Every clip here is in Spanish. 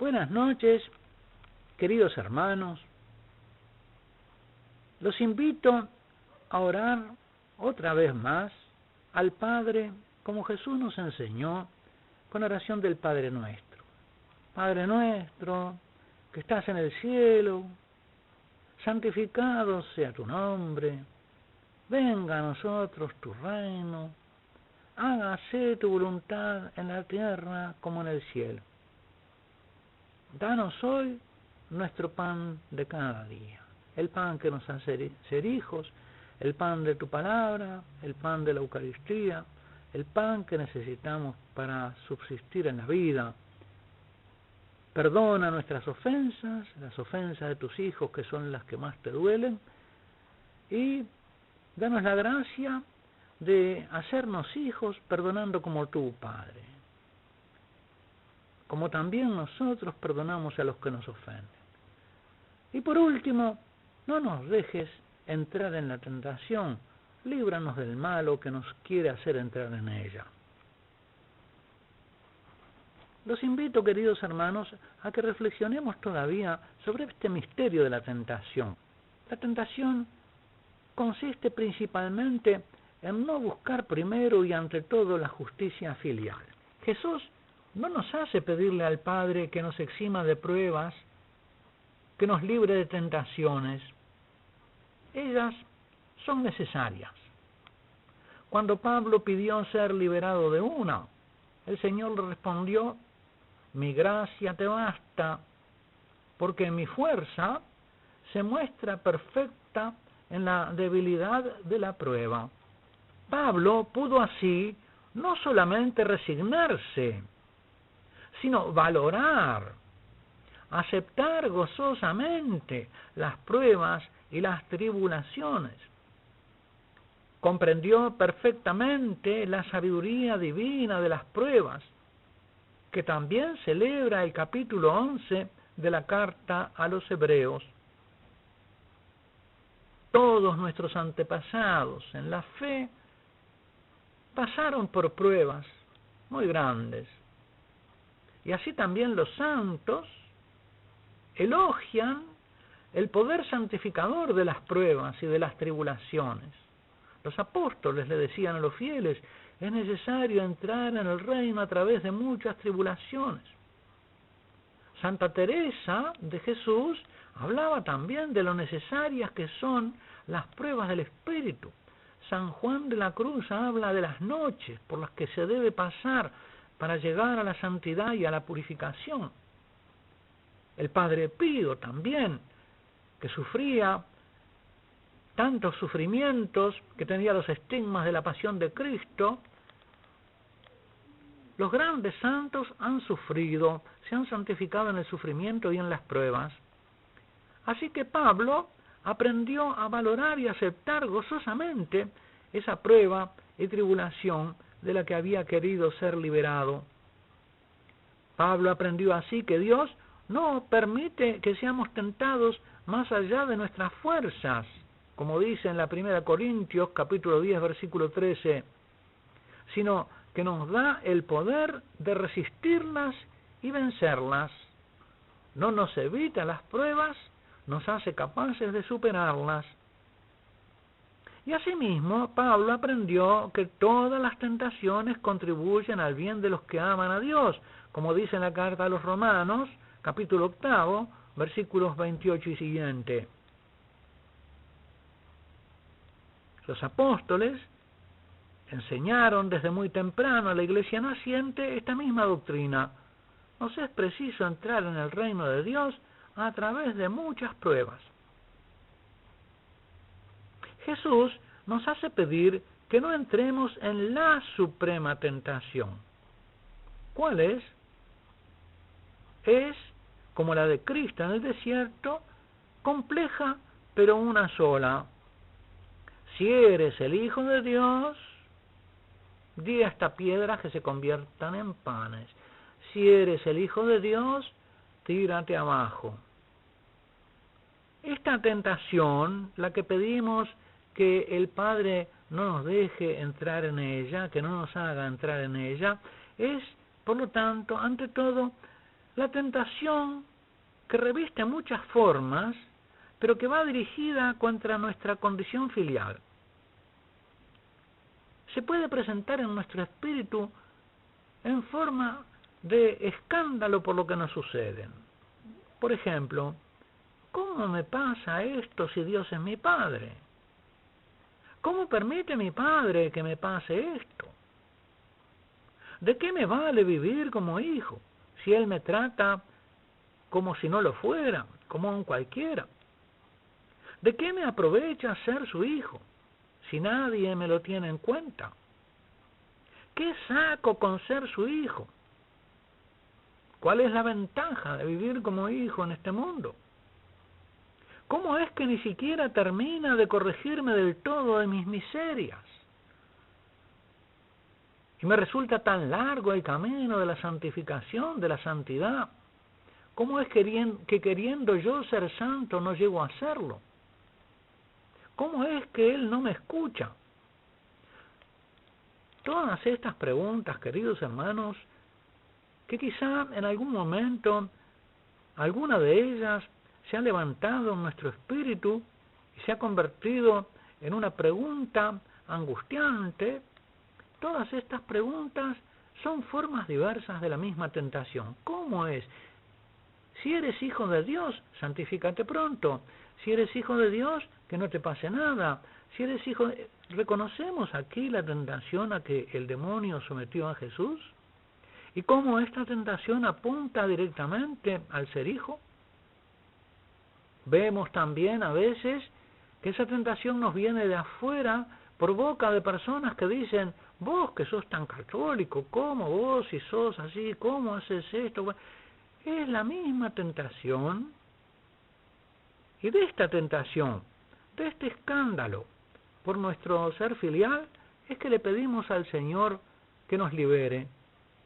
Buenas noches, queridos hermanos. Los invito a orar otra vez más al Padre como Jesús nos enseñó con oración del Padre Nuestro. Padre nuestro, que estás en el cielo, santificado sea tu nombre, venga a nosotros tu reino, hágase tu voluntad en la tierra como en el cielo. Danos hoy nuestro pan de cada día, el pan que nos hace ser hijos, el pan de tu palabra, el pan de la Eucaristía, el pan que necesitamos para subsistir en la vida. Perdona nuestras ofensas, las ofensas de tus hijos que son las que más te duelen, y danos la gracia de hacernos hijos perdonando como tu Padre, como también nosotros perdonamos a los que nos ofenden. Y por último, no nos dejes entrar en la tentación, líbranos del malo que nos quiere hacer entrar en ella. Los invito, queridos hermanos, a que reflexionemos todavía sobre este misterio de la tentación. La tentación consiste principalmente en no buscar primero y ante todo la justicia filial. Jesús no nos hace pedirle al Padre que nos exima de pruebas, que nos libre de tentaciones. Ellas son necesarias. Cuando Pablo pidió ser liberado de una, el Señor le respondió: mi gracia te basta, porque mi fuerza se muestra perfecta en la debilidad de la prueba. Pablo pudo así no solamente resignarse, sino valorar, aceptar gozosamente las pruebas y las tribulaciones. Comprendió perfectamente la sabiduría divina de las pruebas, que también celebra el capítulo 11 de la carta a los Hebreos. Todos nuestros antepasados en la fe pasaron por pruebas muy grandes. Y así también los santos elogian el poder santificador de las pruebas y de las tribulaciones. Los apóstoles le decían a los fieles: es necesario entrar en el reino a través de muchas tribulaciones. Santa Teresa de Jesús hablaba también de lo necesarias que son las pruebas del Espíritu. San Juan de la Cruz habla de las noches por las que se debe pasar para llegar a la santidad y a la purificación. El Padre Pío también, que sufría tantos sufrimientos, que tenía los estigmas de la pasión de Cristo. Los grandes santos han sufrido, se han santificado en el sufrimiento y en las pruebas. Así que Pablo aprendió a valorar y aceptar gozosamente esa prueba y tribulación de la que había querido ser liberado. Pablo aprendió así que Dios no permite que seamos tentados más allá de nuestras fuerzas, como dice en la 1 Corintios capítulo 10 versículo 13, sino que nos da el poder de resistirlas y vencerlas. No nos evita las pruebas, nos hace capaces de superarlas. Y asimismo, Pablo aprendió que todas las tentaciones contribuyen al bien de los que aman a Dios, como dice en la carta a los Romanos, capítulo 8, versículos 28 y siguiente. Los apóstoles enseñaron desde muy temprano a la iglesia naciente esta misma doctrina. Nos es preciso entrar en el reino de Dios a través de muchas pruebas. Jesús nos hace pedir que no entremos en la suprema tentación. ¿Cuál es? Es, como la de Cristo en el desierto, compleja pero una sola. Si eres el Hijo de Dios, di a esta piedra que se conviertan en panes. Si eres el Hijo de Dios, tírate abajo. Esta tentación, la que pedimos que el Padre no nos deje entrar en ella, que no nos haga entrar en ella, es, por lo tanto, ante todo, La tentación, que reviste muchas formas, pero que va dirigida contra nuestra condición filial, se puede presentar en nuestro espíritu en forma de escándalo por lo que nos sucede. Por ejemplo, ¿cómo me pasa esto si Dios es mi Padre? ¿Cómo permite mi Padre que me pase esto? ¿De qué me vale vivir como hijo si Él me trata como si no lo fuera, como a un cualquiera? ¿De qué me aprovecha ser su hijo si nadie me lo tiene en cuenta? ¿Qué saco con ser su hijo? ¿Cuál es la ventaja de vivir como hijo en este mundo? ¿Cómo es que ni siquiera termina de corregirme del todo de mis miserias? Y me resulta tan largo el camino de la santificación, de la santidad. ¿Cómo es que queriendo yo ser santo no llego a serlo? ¿Cómo es que Él no me escucha? Todas estas preguntas, queridos hermanos, que quizá en algún momento alguna de ellas se ha levantado en nuestro espíritu y se ha convertido en una pregunta angustiante. Todas estas preguntas son formas diversas de la misma tentación. ¿Cómo es? Si eres hijo de Dios, santifícate pronto. Si eres hijo de Dios, que no te pase nada. Si eres hijo de... ¿Reconocemos aquí la tentación a que el demonio sometió a Jesús? ¿Y cómo esta tentación apunta directamente al ser hijo? Vemos también a veces que esa tentación nos viene de afuera por boca de personas que dicen: vos que sos tan católico, ¿cómo vos si sos así? ¿Cómo haces esto? Es la misma tentación. Y de esta tentación, de este escándalo por nuestro ser filial, es que le pedimos al Señor que nos libere.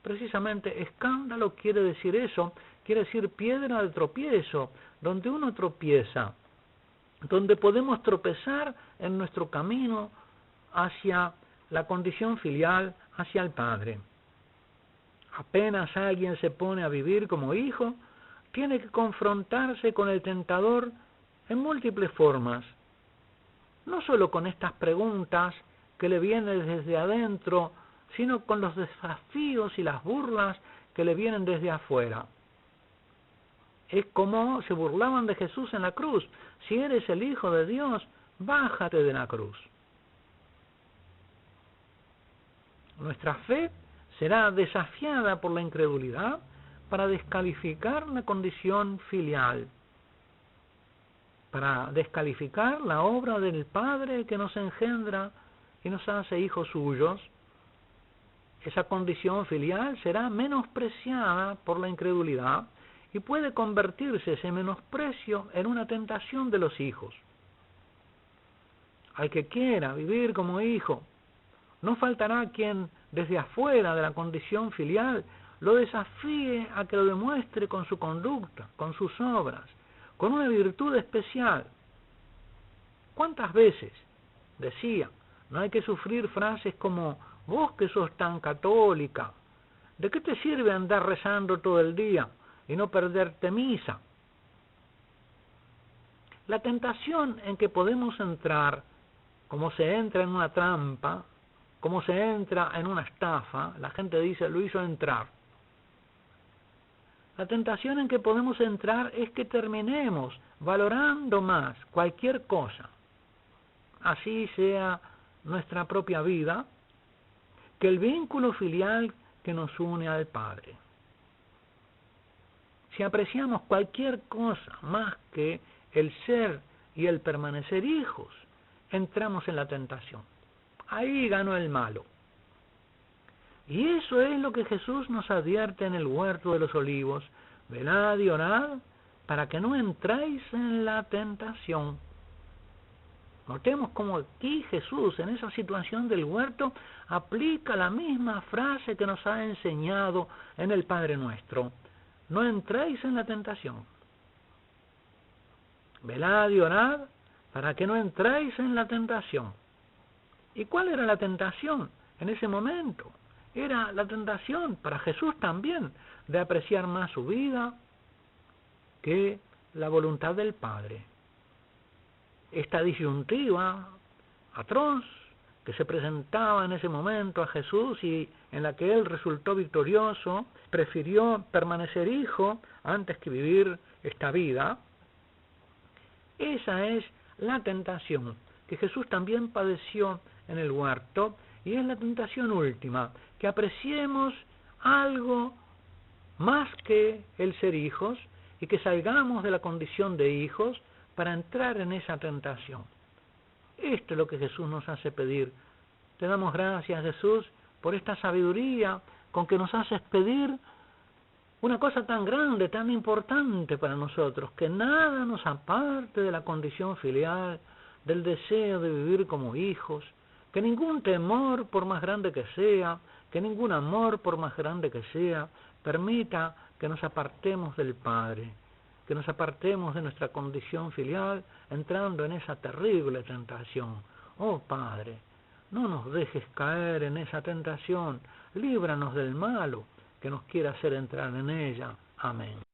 Precisamente escándalo quiere decir eso, quiere decir piedra de tropiezo, donde uno tropieza, donde podemos tropezar en nuestro camino hacia la condición filial, hacia el Padre. Apenas alguien se pone a vivir como hijo, tiene que confrontarse con el tentador en múltiples formas. No solo con estas preguntas que le vienen desde adentro, sino con los desafíos y las burlas que le vienen desde afuera. Es como se burlaban de Jesús en la cruz: si eres el Hijo de Dios, bájate de la cruz. Nuestra fe será desafiada por la incredulidad para descalificar la condición filial, para descalificar la obra del Padre que nos engendra y nos hace hijos suyos. Esa condición filial será menospreciada por la incredulidad y puede convertirse ese menosprecio en una tentación de los hijos. Al que quiera vivir como hijo, no faltará quien desde afuera de la condición filial lo desafíe a que lo demuestre con su conducta, con sus obras, con una virtud especial. ¿Cuántas veces decía, no hay que sufrir frases como: vos que sos tan católica, ¿de qué te sirve andar rezando todo el día y no perderte misa? La tentación en que podemos entrar, como se entra en una trampa, como se entra en una estafa, la gente dice: lo hizo entrar. La tentación en que podemos entrar es que terminemos valorando más cualquier cosa, así sea nuestra propia vida, que el vínculo filial que nos une al Padre. Si apreciamos cualquier cosa más que el ser y el permanecer hijos, entramos en la tentación. Ahí ganó el malo. Y eso es lo que Jesús nos advierte en el huerto de los olivos: velad y orad para que no entráis en la tentación. Notemos cómo aquí Jesús, en esa situación del huerto, aplica la misma frase que nos ha enseñado en el Padre Nuestro: no entréis en la tentación. Velad y orad para que no entréis en la tentación. ¿Y cuál era la tentación en ese momento? Era la tentación para Jesús también de apreciar más su vida que la voluntad del Padre. Esta disyuntiva atroz que se presentaba en ese momento a Jesús y en la que él resultó victorioso, prefirió permanecer hijo antes que vivir esta vida. Esa es la tentación que Jesús también padeció en el huerto, y es la tentación última, que apreciemos algo más que el ser hijos y que salgamos de la condición de hijos para entrar en esa tentación. Esto es lo que Jesús nos hace pedir. Te damos gracias, Jesús, por esta sabiduría con que nos haces pedir una cosa tan grande, tan importante para nosotros, que nada nos aparte de la condición filial, del deseo de vivir como hijos, que ningún temor, por más grande que sea, que ningún amor, por más grande que sea, permita que nos apartemos del Padre, que nos apartemos de nuestra condición filial, entrando en esa terrible tentación. Oh Padre, no nos dejes caer en esa tentación, líbranos del malo que nos quiera hacer entrar en ella. Amén.